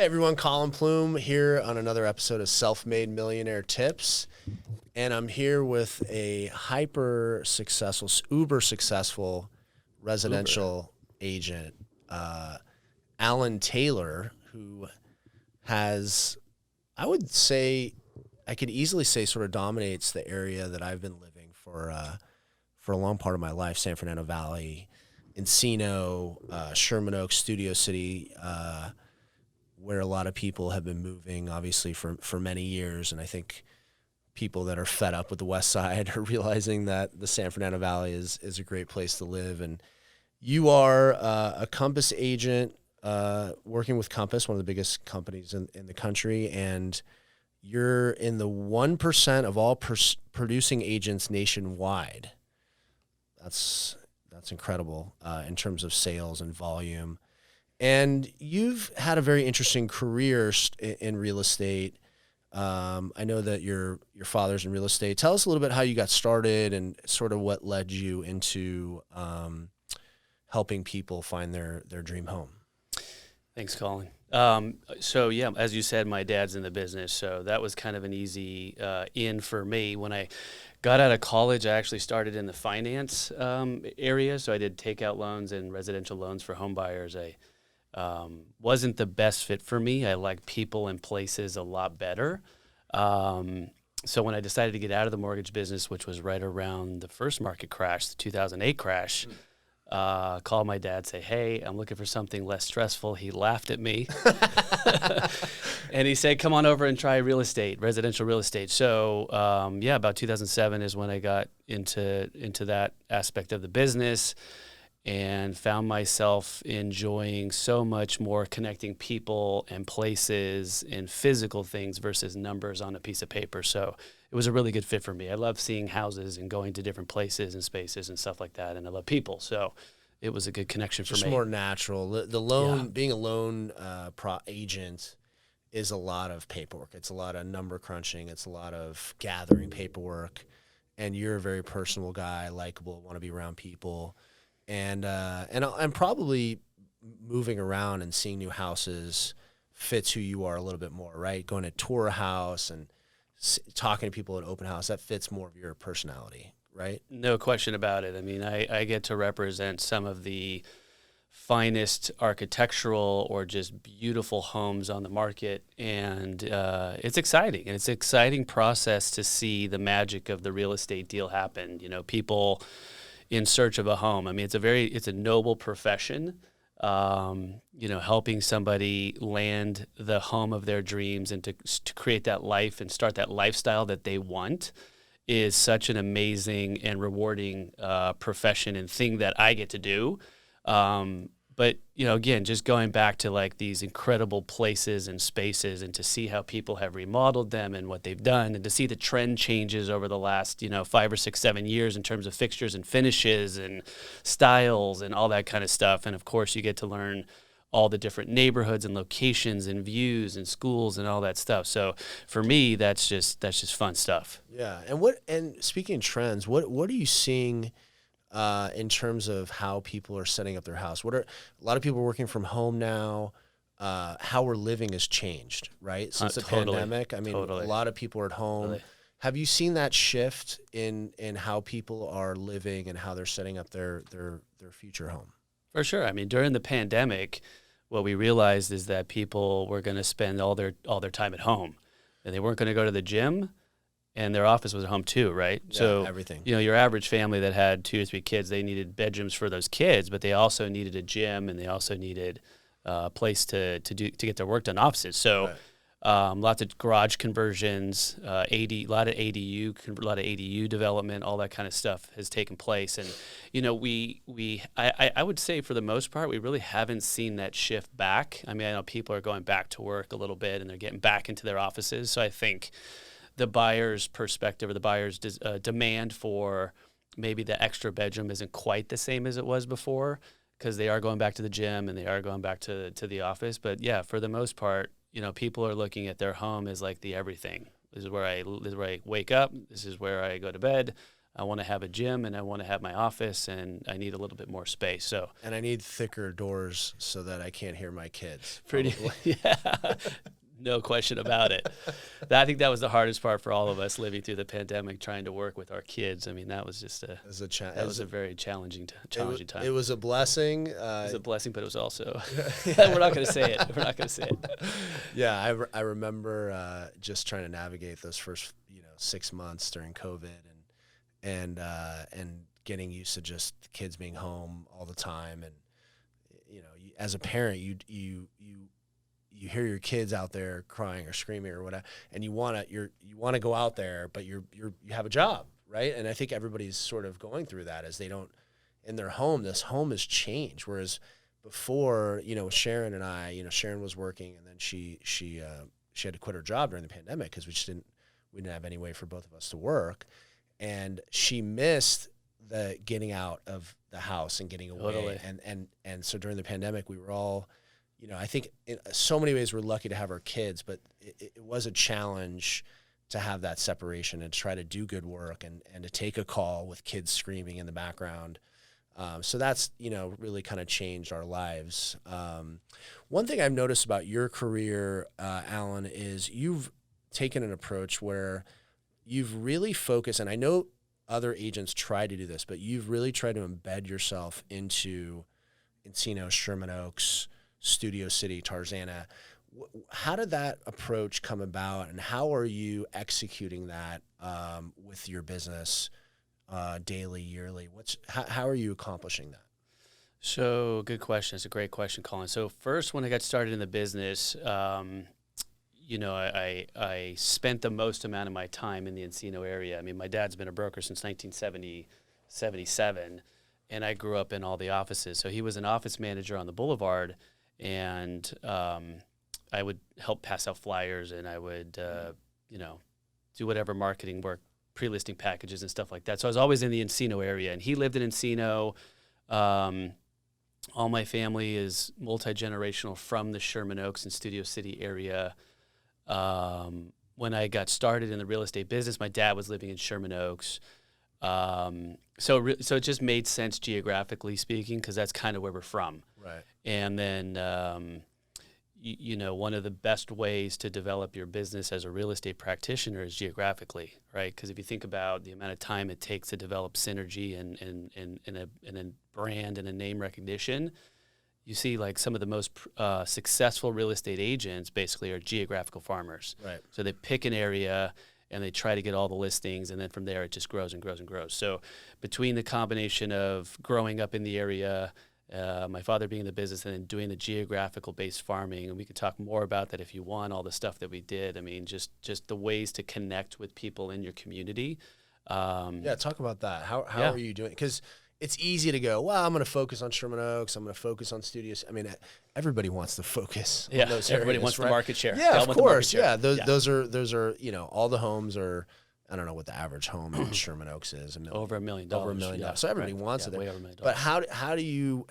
everyone, Colin Plume here on another episode of Self-Made Millionaire Tips. And I'm here with a uber successful residential agent, Alan Taylor, who has, I could easily say sort of dominates the area that I've been living for a long part of my life, San Fernando Valley, Encino, Sherman Oaks, Studio City, where a lot of people have been moving, obviously, for many years. And I think people that are fed up with the West Side are realizing that the San Fernando Valley is a great place to live. And you are a Compass agent working with Compass, one of the biggest companies in the country, and you're in the 1% of all producing agents nationwide. That's incredible in terms of sales and volume. And you've had a very interesting career in real estate. I know that your father's in real estate. Tell us a little bit how you got started and sort of what led you into helping people find their dream home. Thanks, Colin. So yeah, as you said, my dad's in the business, so that was kind of an easy in for me. When I got out of college, I actually started in the finance area, so I did takeout loans and residential loans for home buyers. I wasn't the best fit for me. I like people and places a lot better. So when I decided to get out of the mortgage business, which was right around the first market crash, the 2008 crash, called my dad, say, hey, I'm looking for something less stressful. He laughed at me. And he said, come on over and try residential real estate. So about 2007 is when I got into that aspect of the business and found myself enjoying so much more connecting people and places and physical things versus numbers on a piece of paper. So it was a really good fit for me. I love seeing houses and going to different places and spaces and stuff like that, and I love people. So it was a good connection for me. Just more natural. The loan, being a loan agent is a lot of paperwork. It's a lot of number crunching. It's a lot of gathering paperwork. And you're a very personal guy, likable, want to be around people. And probably moving around and seeing new houses fits who you are a little bit more, right? Going to tour a house and talking to people at open house, that fits more of your personality, right? No question about it. I mean, I get to represent some of the finest architectural or just beautiful homes on the market, and it's exciting. And it's an exciting process to see the magic of the real estate deal happen. You know, people in search of a home. I mean, it's a noble profession. Helping somebody land the home of their dreams and to create that life and start that lifestyle that they want is such an amazing and rewarding profession and thing that I get to do. But, again, just going back to like these incredible places and spaces and to see how people have remodeled them and what they've done and to see the trend changes over the last, 5 or 6, 7 years in terms of fixtures and finishes and styles and all that kind of stuff. And of course, you get to learn all the different neighborhoods and locations and views and schools and all that stuff. So for me, that's just fun stuff. Yeah. And speaking of trends, what are you seeing in terms of how people are setting up their house? A lot of people working from home now? How we're living has changed, right? Since the pandemic. I mean, a lot of people are at home. Totally. Have you seen that shift in how people are living and how they're setting up their future home? For sure. I mean, during the pandemic, what we realized is that people were going to spend all their time at home, and they weren't going to go to the gym. And their office was at home too, right? Yeah, so everything. Your average family that had 2 or 3 kids, they needed bedrooms for those kids, but they also needed a gym and they also needed a place to get their work done, offices. So lots of garage conversions, a lot of ADU development, all that kind of stuff has taken place. And I would say for the most part, we really haven't seen that shift back. I mean, I know people are going back to work a little bit and they're getting back into their offices. So I think the buyer's perspective or the buyer's demand for maybe the extra bedroom isn't quite the same as it was before because they are going back to the gym and they are going back to the office. But yeah, for the most part, people are looking at their home as like the everything. This is where I wake up. This is where I go to bed. I want to have a gym, and I want to have my office, and I need a little bit more space. So, And I need thicker doors so that I can't hear my kids. pretty, yeah, no question about it. I think that was the hardest part for all of us living through the pandemic, trying to work with our kids. I mean, that was just that was a very challenging time. It was a blessing. It was a blessing, but it was also, we're not going to say it. We're not going to say it. Yeah, I remember just trying to navigate those first 6 months during COVID and getting used to just the kids being home all the time, and as a parent you hear your kids out there crying or screaming or whatever, and you want to go out there, but you have a job, right? And I think everybody's sort of going through that as they don't in their home. This home has changed, whereas before, with Sharon and I, Sharon was working, and then she had to quit her job during the pandemic because we didn't have any way for both of us to work, and she missed the getting out of the house and getting away. Totally. And so during the pandemic, we were all, I think in so many ways we're lucky to have our kids, but it was a challenge to have that separation and to try to do good work and to take a call with kids screaming in the background. So that's, really kind of changed our lives. One thing I've noticed about your career, Alan, is you've taken an approach where you've really focused, and I know other agents try to do this, but you've really tried to embed yourself into Encino, Sherman Oaks, Studio City, Tarzana. How did that approach come about, and how are you executing that with your business daily, yearly? How are you accomplishing that? So, good question. It's a great question, Colin. So first, when I got started in the business, I spent the most amount of my time in the Encino area. I mean, my dad's been a broker since 1977, and I grew up in all the offices. So he was an office manager on the Boulevard, and I would help pass out flyers, and I would, do whatever marketing work, pre-listing packages and stuff like that. So I was always in the Encino area, and he lived in Encino. All my family is multi-generational from the Sherman Oaks and Studio City area. When I got started in the real estate business, my dad was living in Sherman Oaks. So it just made sense geographically speaking, because that's kind of where we're from. Right. And then, one of the best ways to develop your business as a real estate practitioner is geographically, right? Because if you think about the amount of time it takes to develop synergy and a brand and a name recognition, you see like some of the most successful real estate agents basically are geographical farmers. Right. So they pick an area and they try to get all the listings, and then from there it just grows and grows and grows. So between the combination of growing up in the area, my father being in the business, and then doing the geographical based farming, and we could talk more about that if you want, all the stuff that we did. I mean, just the ways to connect with people in your community. Talk about that. How are you doing? Because it's easy to go, well, I'm going to focus on Sherman Oaks. I'm going to focus on studios. I mean, everybody wants to focus on those everybody areas, wants right? the market share. Yeah, of course. Yeah, those are all the homes are, I don't know what the average home in Sherman Oaks is. Over $1 million. Over $1 million. So everybody wants it there. Way over $1 million. But how do you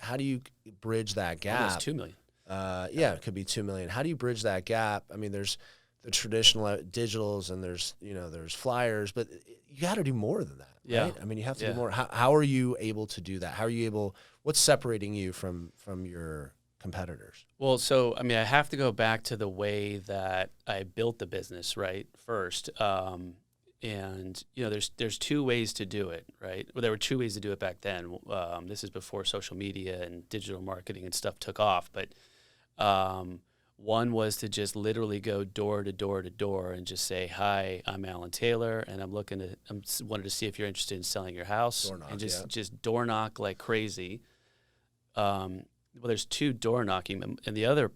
bridge that gap? Almost $2 million. It could be $2 million. How do you bridge that gap? I mean, there's the traditional digitals, and there's flyers, but you got to do more than that. Yeah. Right? I mean, you have to do more. How are you able to do that? How are you able? What's separating you from your competitors? Well, so I mean, I have to go back to the way that I built the business, right? First, and there's two ways to do it, right? Well, there were two ways to do it back then. This is before social media and digital marketing and stuff took off, but one was to just literally go door to door to door and just say, "Hi, I'm Alan Taylor, and I wanted to see if you're interested in selling your house," Door knock, and just door knock like crazy. Well, there's two door knocking, and the other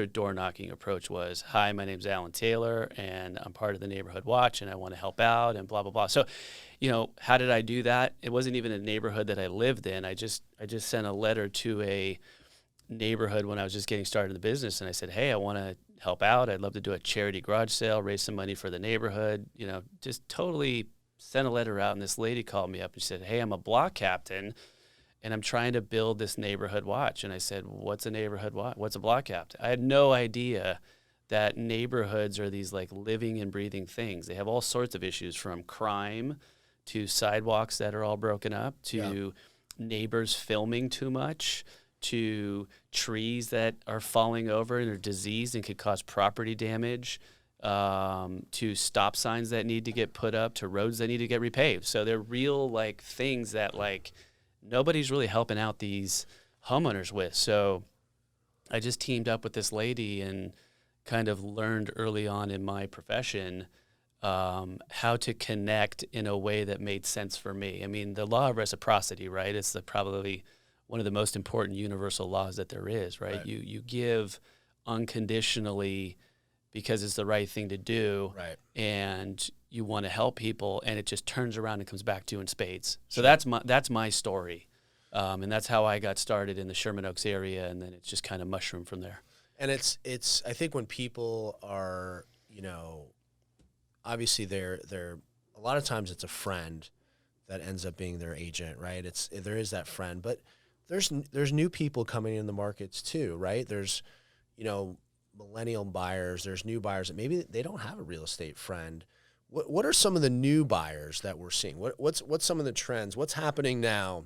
door knocking approach was, "Hi, my name's Alan Taylor, and I'm part of the Neighborhood Watch, and I want to help out," and blah blah blah. So, how did I do that? It wasn't even a neighborhood that I lived in. I just sent a letter to a neighborhood when I was just getting started in the business, and I said, "Hey, I want to help out. I'd love to do a charity garage sale, raise some money for the neighborhood." Just totally sent a letter out, and this lady called me up and she said, "Hey, I'm a block captain, and I'm trying to build this neighborhood watch." And I said, "What's a neighborhood watch? What's a block captain?" I had no idea that neighborhoods are these like living and breathing things. They have all sorts of issues, from crime to sidewalks that are all broken up, to neighbors filming too much, to trees that are falling over and are diseased and could cause property damage, to stop signs that need to get put up, to roads that need to get repaved. So they're real like things that like nobody's really helping out these homeowners with. So I just teamed up with this lady and kind of learned early on in my profession how to connect in a way that made sense for me. I mean, the law of reciprocity, right? It's probably one of the most important universal laws that there is, right? You give unconditionally because it's the right thing to do, and you want to help people, and it just turns around and comes back to you in spades. So that's my story, and that's how I got started in the Sherman Oaks area, and then it's just kind of mushroomed from there. And it's I think when people are, obviously they're a lot of times it's a friend that ends up being their agent, right? There is that friend, but there's new people coming in the markets too, right? There's, millennial buyers, there's new buyers that maybe they don't have a real estate friend. What are some of the new buyers that we're seeing? What's some of the trends? What's happening now?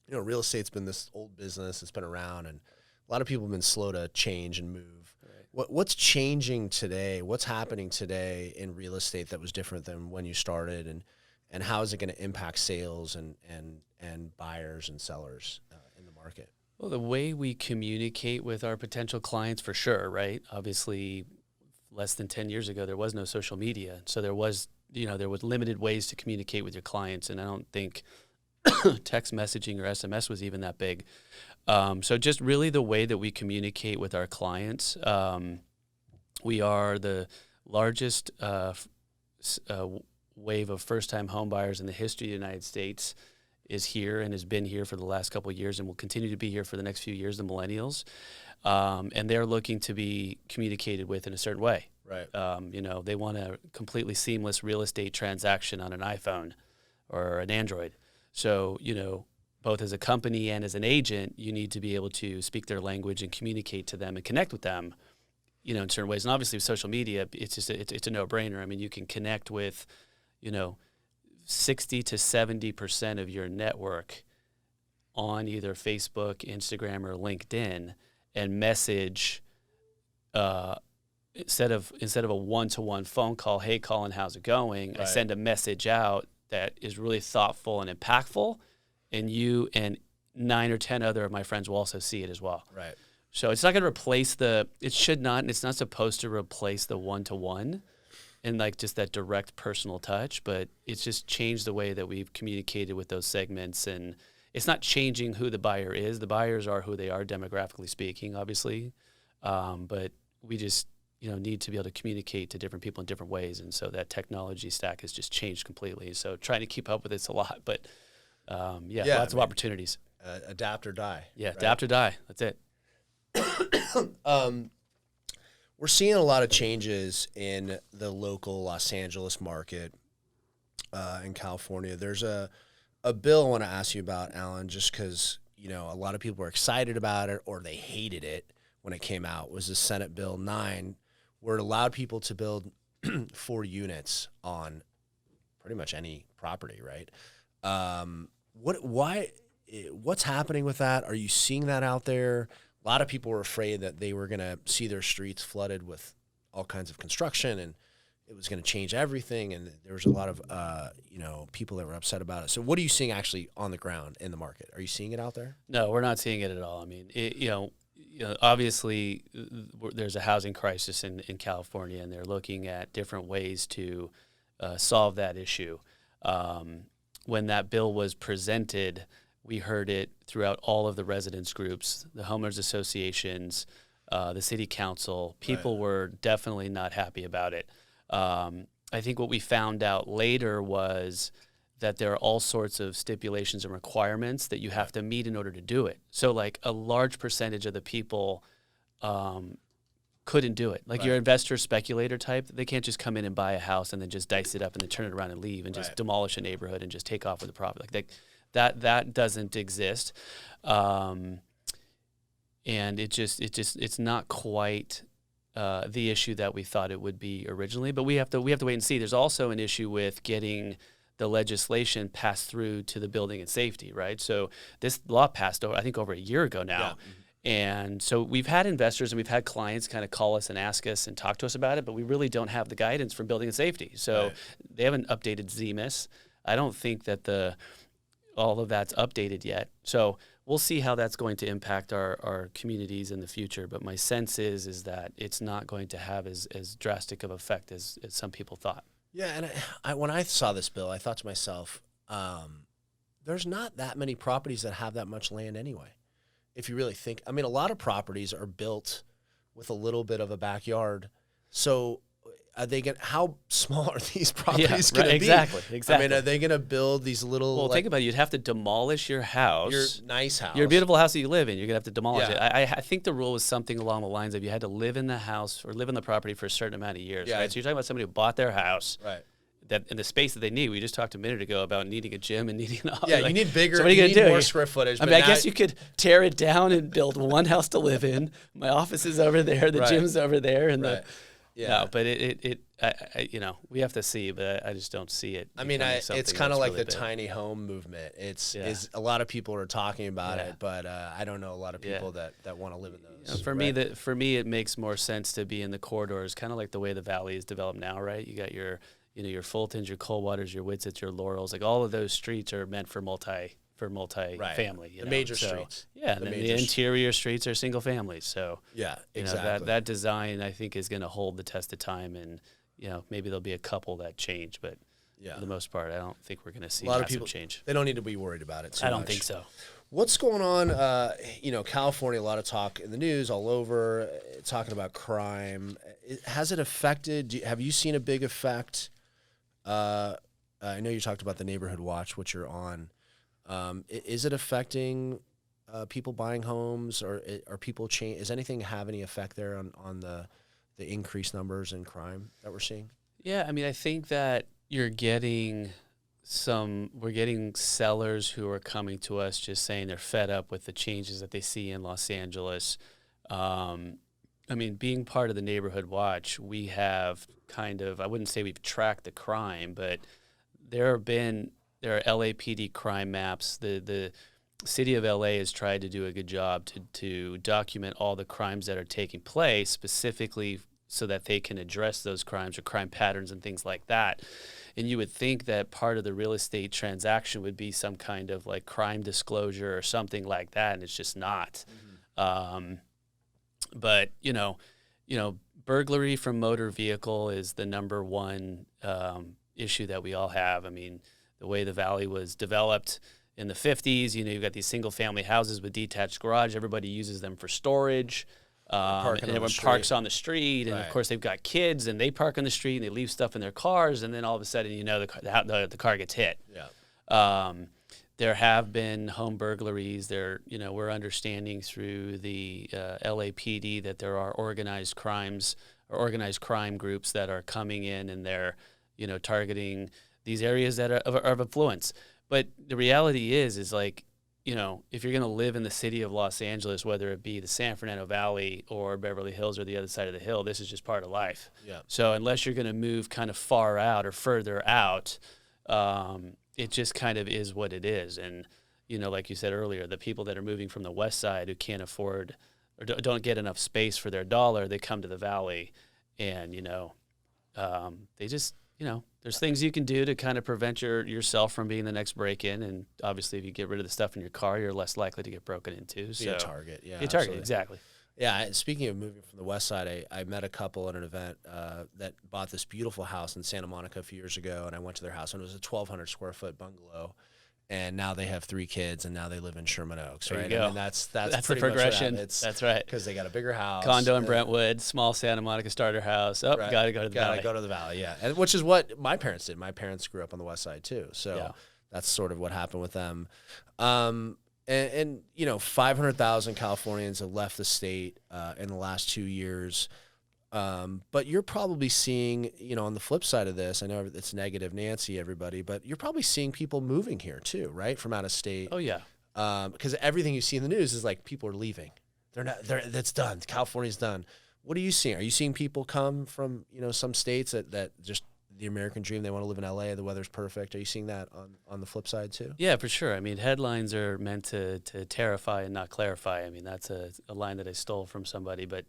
Real estate's been this old business, it's been around, and a lot of people have been slow to change and move. What's changing today? What's happening today in real estate that was different than when you started, and how is it going to impact sales and buyers and sellers in the market? Well, the way we communicate with our potential clients, for sure, right? Obviously, less than 10 years ago, there was no social media. So there was limited ways to communicate with your clients, and I don't think text messaging or SMS was even that big. So just really the way that we communicate with our clients. We are the largest wave of first-time home buyers in the history of the United States is here and has been here for the last couple of years and will continue to be here for the next few years, the millennials. And they're looking to be communicated with in a certain way. Right. They want a completely seamless real estate transaction on an iPhone or an Android. So, both as a company and as an agent, you need to be able to speak their language and communicate to them and connect with them, in certain ways. And obviously with social media, it's a no-brainer. I mean, you can connect with, 60 to 70% of your network on either Facebook, Instagram, or LinkedIn, and message instead of a one-to-one phone call. Hey, Colin, how's it going? Right. I send a message out that is really thoughtful and impactful, and you and 9 or 10 other of my friends will also see it as well. Right. So it's not going to replace it should not, and it's not supposed to replace the one-to-one and like just that direct personal touch, but it's just changed the way that we've communicated with those segments. And it's not changing who the buyer is. The buyers are who they are, demographically speaking, obviously. But we just, need to be able to communicate to different people in different ways. And so that technology stack has just changed completely. So trying to keep up with it's a lot, but lots of opportunities. Adapt or die. Yeah, right? Adapt or die. That's it. We're seeing a lot of changes in the local Los Angeles market in California. There's a bill I want to ask you about, Alan, just because, a lot of people were excited about it or they hated it when it came out. It was the Senate Bill 9, where it allowed people to build 4 units on pretty much any property, right? What's happening with that? Are you seeing that out there? A lot of people were afraid that they were going to see their streets flooded with all kinds of construction and it was going to change everything. And there was a lot of, people that were upset about it. So what are you seeing actually on the ground in the market? Are you seeing it out there? No, we're not seeing it at all. I mean, obviously there's a housing crisis in California, and they're looking at different ways to solve that issue. When that bill was presented, we heard it throughout all of the residents groups, the homeowners associations, the city council. People were definitely not happy about it. I think what we found out later was that there are all sorts of stipulations and requirements that you have to meet in order to do it. So like a large percentage of the people couldn't do it. Like your investor speculator type, they can't just come in and buy a house and then just dice it up and then turn it around and leave and just demolish a neighborhood and just take off with the profit. Like that doesn't exist. And it's not quite the issue that we thought it would be originally, but we have to wait and see. There's also an issue with getting the legislation passed through to the building and safety, right? So this law passed, I think, over a year ago now. Yeah. And so we've had investors and we've had clients kind of call us and ask us and talk to us about it, but we really don't have the guidance from building and safety. So they haven't updated ZMIS. I don't think that all of that's updated yet. So we'll see how that's going to impact our communities in the future. But my sense is that it's not going to have as drastic of effect as some people thought. Yeah, and when I saw this bill, I thought to myself, there's not that many properties that have that much land anyway. If you really think, I mean, a lot of properties are built with a little bit of a backyard. So are they how small are these properties going to be? Exactly. I mean, are they going to build these little? Well, think about it. You'd have to demolish your house. Your nice house. Your beautiful house that you live in. You're going to have to demolish it. I think the rule was something along the lines of you had to live in the house or live in the property for a certain amount of years. Yeah. Right? So you're talking about somebody who bought their house. Right. That in the space that they need. We just talked a minute ago about needing a gym and needing you need bigger. So what are you need gonna do? More square footage. I mean, I guess you could tear it down and build one house to live in. My office is over there. The gym's over there, and no, but we have to see. But I just don't see it. I mean, it's kind of like really the tiny home movement. Is a lot of people are talking about it, but I don't know a lot of people that want to live in those. For me, it makes more sense to be in the corridors, kind of like the way the valley is developed now, right? You got your your Fultons, your Coldwaters, your Whitsets, your Laurels, like all of those streets are meant for multi-family. The major streets. Yeah, and the interior streets are single families. So exactly. That design I think is going to hold the test of time, and maybe there'll be a couple that change, but for the most part, I don't think we're going to see a lot of people change. They don't need to be worried about it. I don't think so. What's going on? California, a lot of talk in the news all over, talking about crime. Has it affected? Have you seen a big effect? I know you talked about the neighborhood watch, which you're on. Is it affecting people buying homes, or are people change? Is anything have any effect there on the increased numbers in crime that we're seeing? Yeah, I mean, I think that we're getting sellers who are coming to us just saying they're fed up with the changes that they see in Los Angeles. I mean, being part of the neighborhood watch, we have I wouldn't say we've tracked the crime, but there are LAPD crime maps. The city of LA has tried to do a good job to document all the crimes that are taking place, specifically so that they can address those crimes or crime patterns and things like that. And you would think that part of the real estate transaction would be some kind of like crime disclosure or something like that, and it's just not. Mm-hmm. But burglary from motor vehicle is the number one issue that we all have. I mean, the way the valley was developed in the 50s, you've got these single family houses with detached garage. Everybody uses them for storage. And everyone parks on the street, and of course they've got kids, and they park on the street, and they leave stuff in their cars, and then all of a sudden, the car gets hit. Yeah. There have been home burglaries. We're understanding through the LAPD that there are organized crime groups that are coming in, and they're, targeting these areas that are of influence. But the reality is like, if you're going to live in the city of Los Angeles, whether it be the San Fernando Valley or Beverly Hills or the other side of the hill, this is just part of life. Yeah. So unless you're going to move kind of far out or further out, it just kind of is what it is. And, like you said earlier, the people that are moving from the west side who can't afford or don't get enough space for their dollar, they come to the valley, and, they just, there's things you can do to kind of prevent yourself from being the next break-in. And obviously, if you get rid of the stuff in your car, you're less likely to get broken into. Be a target, yeah. Be a target, exactly. Yeah, speaking of moving from the west side, I met a couple at an event that bought this beautiful house in Santa Monica a few years ago, and I went to their house, and it was a 1,200 square foot bungalow, and now they have 3 kids, and now they live in Sherman Oaks. There right? you go. I mean, that's the pretty progression. Much that's right. Because they got a bigger house, condo in Brentwood, small Santa Monica starter house. Oh, got to go to the valley. Got to go to the valley, yeah. And which is what my parents did. My parents grew up on the west side too, so that's sort of what happened with them. And 500,000 Californians have left the state in the last 2 years. But you're probably seeing, on the flip side of this, I know it's negative Nancy, everybody, but you're probably seeing people moving here too, right? From out of state. Oh, yeah. Because everything you see in the news is like people are leaving. That's done. California's done. What are you seeing? Are you seeing people come from, some states that just the American dream. They want to live in LA. The weather's perfect. Are you seeing that on the flip side too? Yeah, for sure. I mean, headlines are meant to terrify and not clarify. I mean, that's a line that I stole from somebody, but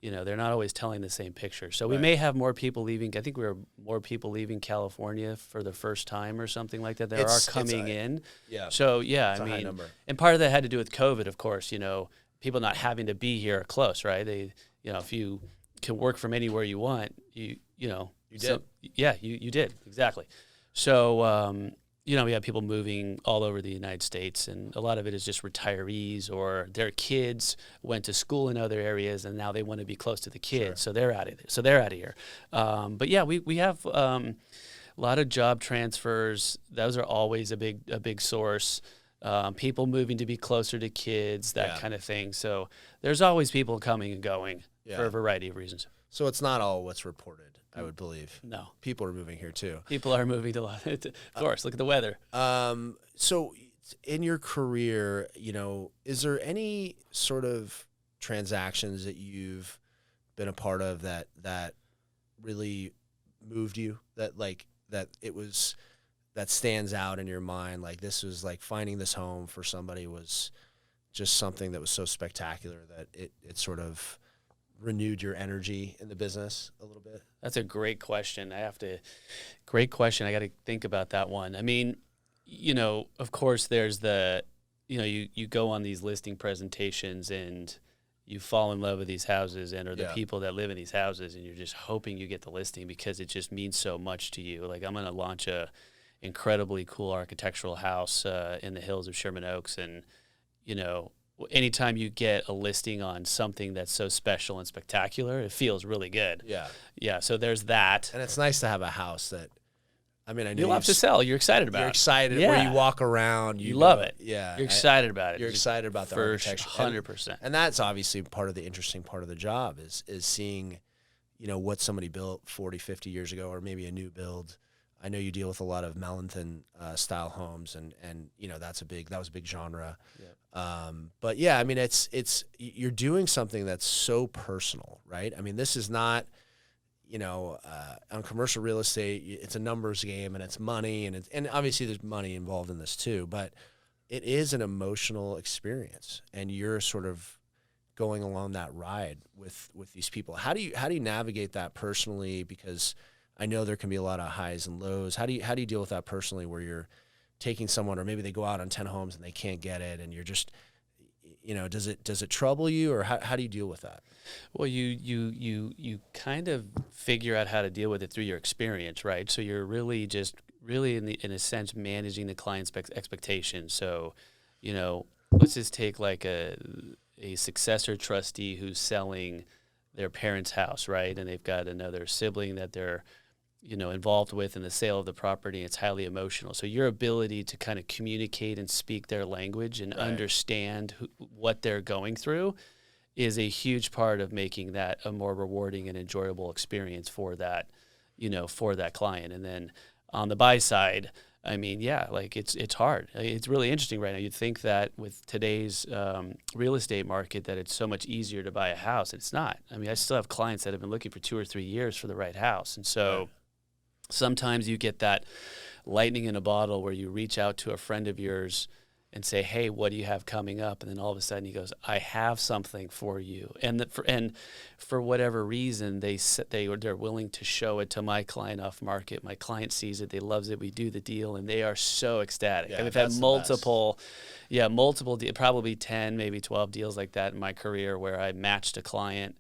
they're not always telling the same picture. So we may have more people leaving. I think we were more people leaving California for the first time or something like that. There are coming in. Yeah. So yeah, it's I a high mean, number. and part of that had to do with COVID, of course. People not having to be here close, right? They, if you can work from anywhere you want, you did. Yeah, you did exactly. So we have people moving all over the United States, and a lot of it is just retirees or their kids went to school in other areas, and now they want to be close to the kids, Sure. so they're out of here. But yeah, we have a lot of job transfers. Those are always a big source. People moving to be closer to kids, that kind of thing. So there's always people coming and going for a variety of reasons. So it's not all what's reported, I would believe. No. People are moving here too. People are moving a lot. Of course, look at the weather. So in your career, is there any sort of transactions that you've been a part of that really moved you, that stands out in your mind? Like, this was like finding this home for somebody was just something that was so spectacular that it sort of renewed your energy in the business a little bit? That's a great question. Great question. I got to think about that one. I mean, of course there's you go on these listing presentations and you fall in love with these houses or the people that live in these houses, and you're just hoping you get the listing because it just means so much to you. Like, I'm going to launch a incredibly cool architectural house in the hills of Sherman Oaks, and anytime you get a listing on something that's so special and spectacular, it feels really good. Yeah. So there's that. And it's nice to have a house that, I know you love to sell. You're excited about it. You're excited where you walk around. You love it. Yeah. You're excited about it. You're excited about the architecture. 100%. And that's obviously part of the interesting part of the job is seeing, what somebody built 40, 50 years ago, or maybe a new build. I know you deal with a lot of Mellonton style homes, and that was a big genre. Yeah. But yeah, it's you're doing something that's so personal, right? This is not, on commercial real estate, it's a numbers game and it's money, and obviously there's money involved in this too, but it is an emotional experience, and you're sort of going along that ride with these people. How do you navigate that personally? Because I know there can be a lot of highs and lows. How do you deal with that personally, where you're taking someone, or maybe they go out on 10 homes and they can't get it, and you're just, does it trouble you, or how do you deal with that? Well, you kind of figure out how to deal with it through your experience, right? So you're really in a sense managing the client's expectations. So, let's just take like a successor trustee who's selling their parents' house, right? And they've got another sibling that they're involved with in the sale of the property. It's highly emotional. So your ability to kind of communicate and speak their language and understand what they're going through is a huge part of making that a more rewarding and enjoyable experience for that, for that client. And then on the buy side, it's hard. It's really interesting right now. You'd think that with today's real estate market that it's so much easier to buy a house. It's not. I still have clients that have been looking for 2 or 3 years for the right house. And so sometimes you get that lightning in a bottle where you reach out to a friend of yours and say, hey, what do you have coming up? And then all of a sudden he goes, I have something for you. And for whatever reason, they're willing to show it to my client off market. My client sees it, they loves it, we do the deal, and they are so ecstatic. Yeah, we've had multiple, probably 10, maybe 12 deals like that in my career where I matched a client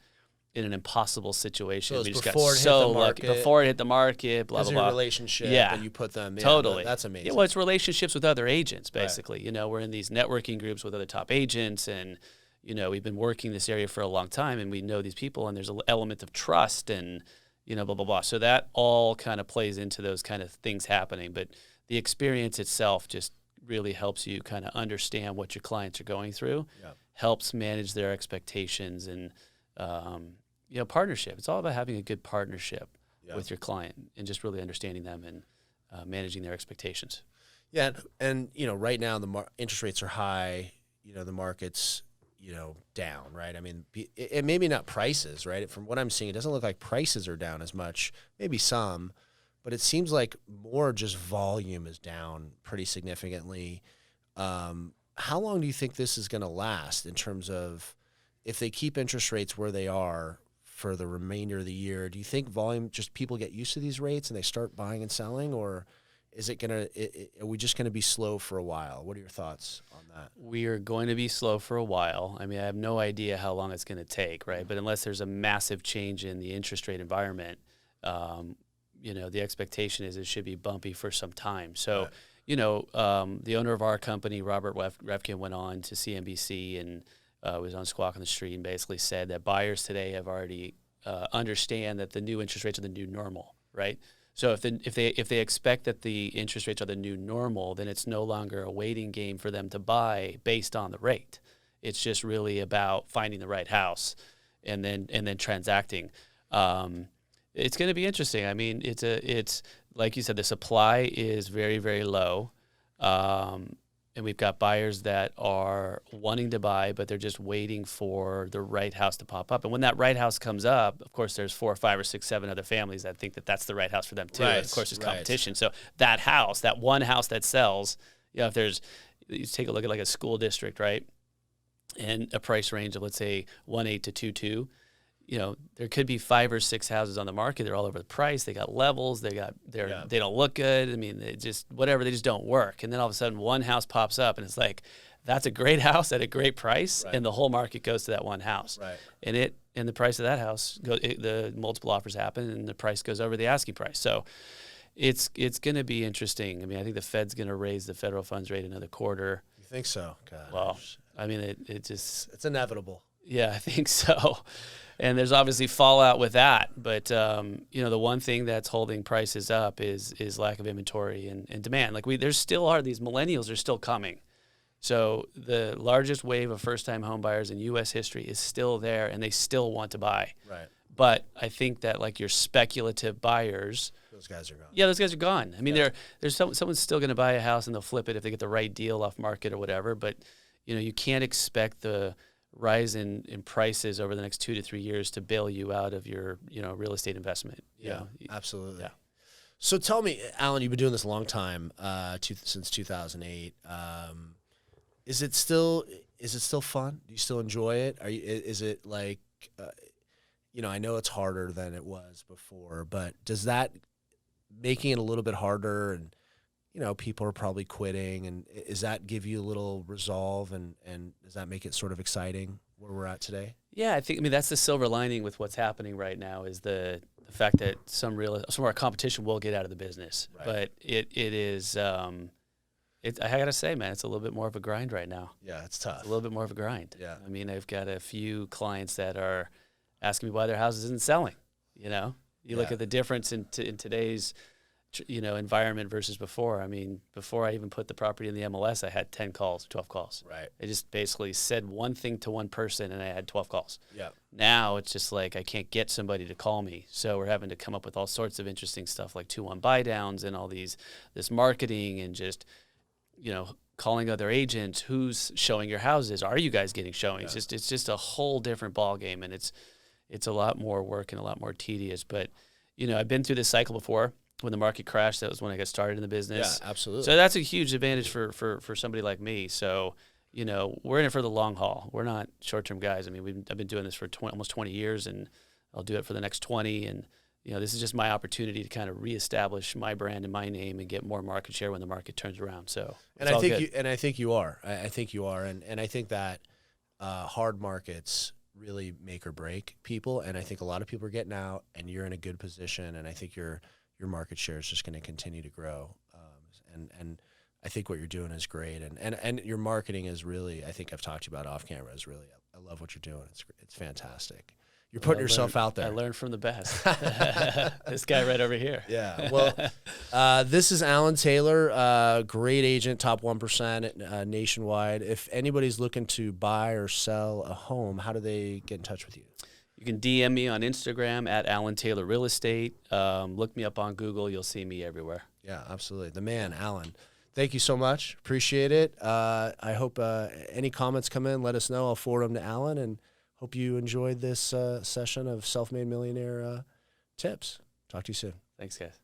in an impossible situation. So we just got so lucky before it hit the market, blah, blah, blah. Relationship, and you put them in. Totally. That's amazing. Yeah, well, it's relationships with other agents, basically. Right. We're in these networking groups with other top agents, and, we've been working this area for a long time, and we know these people, and there's an element of trust and, blah, blah, blah. So that all kind of plays into those kind of things happening. But the experience itself just really helps you kind of understand what your clients are going through, helps manage their expectations, and, partnership. It's all about having a good partnership with your client and just really understanding them and managing their expectations. Yeah, and right now the interest rates are high. The market's down, right? Maybe not prices, right? From what I'm seeing, it doesn't look like prices are down as much. Maybe some, but it seems like more just volume is down pretty significantly. How long do you think this is going to last in terms of if they keep interest rates where they are for the remainder of the year? Do you think volume, just people get used to these rates and they start buying and selling, or is it going to, are we just going to be slow for a while? What are your thoughts on that? We are going to be slow for a while. I mean, I have no idea how long it's going to take, right? But unless there's a massive change in the interest rate environment, the expectation is it should be bumpy for some time. So, the owner of our company, Robert Refkin, went on to CNBC and was on Squawk on the Street and basically said that buyers today have already understand that the new interest rates are the new normal, right? So if they expect that the interest rates are the new normal, then it's no longer a waiting game for them to buy based on the rate. It's just really about finding the right house and then transacting. It's going to be interesting. I mean, it's like you said, the supply is very, very low. And we've got buyers that are wanting to buy, but they're just waiting for the right house to pop up. And when that right house comes up, of course, there's 4 or 5 or 6, 7 other families that think that that's the right house for them too. Right. And of course, there's competition. So that house, that one house that sells, if you take a look at like a school district, right, and a price range of let's say 1.8 to 2.2. There could be 5 or 6 houses on the market. They're all over the price. They got levels. They don't look good. I mean, they just don't work. And then all of a sudden, one house pops up, and it's like, that's a great house at a great price, and the whole market goes to that one house. Right. And the price of that house, the multiple offers happen, and the price goes over the asking price. So it's going to be interesting. I mean, I think the Fed's going to raise the federal funds rate another quarter. You think so? God. Well, I mean, it's inevitable. Yeah, I think so. And there's obviously fallout with that. But, the one thing that's holding prices up is lack of inventory and demand. Like these millennials are still coming. So the largest wave of first-time home buyers in U.S. history is still there, and they still want to buy. Right. But I think that like your speculative buyers, those guys are gone. Yeah, those guys are gone. I mean, there's someone's still going to buy a house and they'll flip it if they get the right deal off market or whatever. But you can't expect the rise in prices over the next 2 to 3 years to bail you out of your real estate investment. Absolutely. Yeah. So tell me, Alan, you've been doing this a long time, since 2008. Is it still fun? Do you still enjoy it? Is it like, I know it's harder than it was before, but does that making it a little bit harder, and people are probably quitting, and does that give you a little resolve, and does that make it sort of exciting where we're at today? Yeah, I mean that's the silver lining with what's happening right now is the fact that some of our competition will get out of the business, right. But it is. I gotta say, man, it's a little bit more of a grind right now. Yeah, it's tough. It's a little bit more of a grind. Yeah. I mean, I've got a few clients that are asking me why their house isn't selling. You look at the difference in today's, environment versus before. I mean, before I even put the property in the MLS, I had 10 calls, 12 calls. Right. I just basically said one thing to one person, and I had 12 calls. Yeah. Now it's just like I can't get somebody to call me, so we're having to come up with all sorts of interesting stuff like 2-1 buy downs and all this marketing and just calling other agents. Who's showing your houses? Are you guys getting showings? Yeah. It's just a whole different ball game, and it's a lot more work and a lot more tedious. But I've been through this cycle before. When the market crashed, that was when I got started in the business. Yeah, absolutely. So that's a huge advantage for somebody like me. So we're in it for the long haul. We're not short-term guys. I mean, I've been doing this for almost 20 years, and I'll do it for the next 20. And this is just my opportunity to kind of reestablish my brand and my name and get more market share when the market turns around. So I think you are. I think you are, and I think that hard markets really make or break people. And I think a lot of people are getting out, and you're in a good position. And I think your market share is just going to continue to grow. And I think what you're doing is great. And your marketing is really, I think I've talked to you about off camera, is really, I love what you're doing. It's fantastic. You're putting yourself out there. I learned from the best. This guy right over here. Yeah. Well, this is Alan Taylor, great agent, top 1% nationwide. If anybody's looking to buy or sell a home, how do they get in touch with you? You can DM me on Instagram at Alan Taylor Real Estate. Look me up on Google. You'll see me everywhere. Yeah, absolutely. The man, Alan. Thank you so much. Appreciate it. I hope any comments come in, let us know. I'll forward them to Alan, and hope you enjoyed this session of Self-Made Millionaire tips. Talk to you soon. Thanks, guys.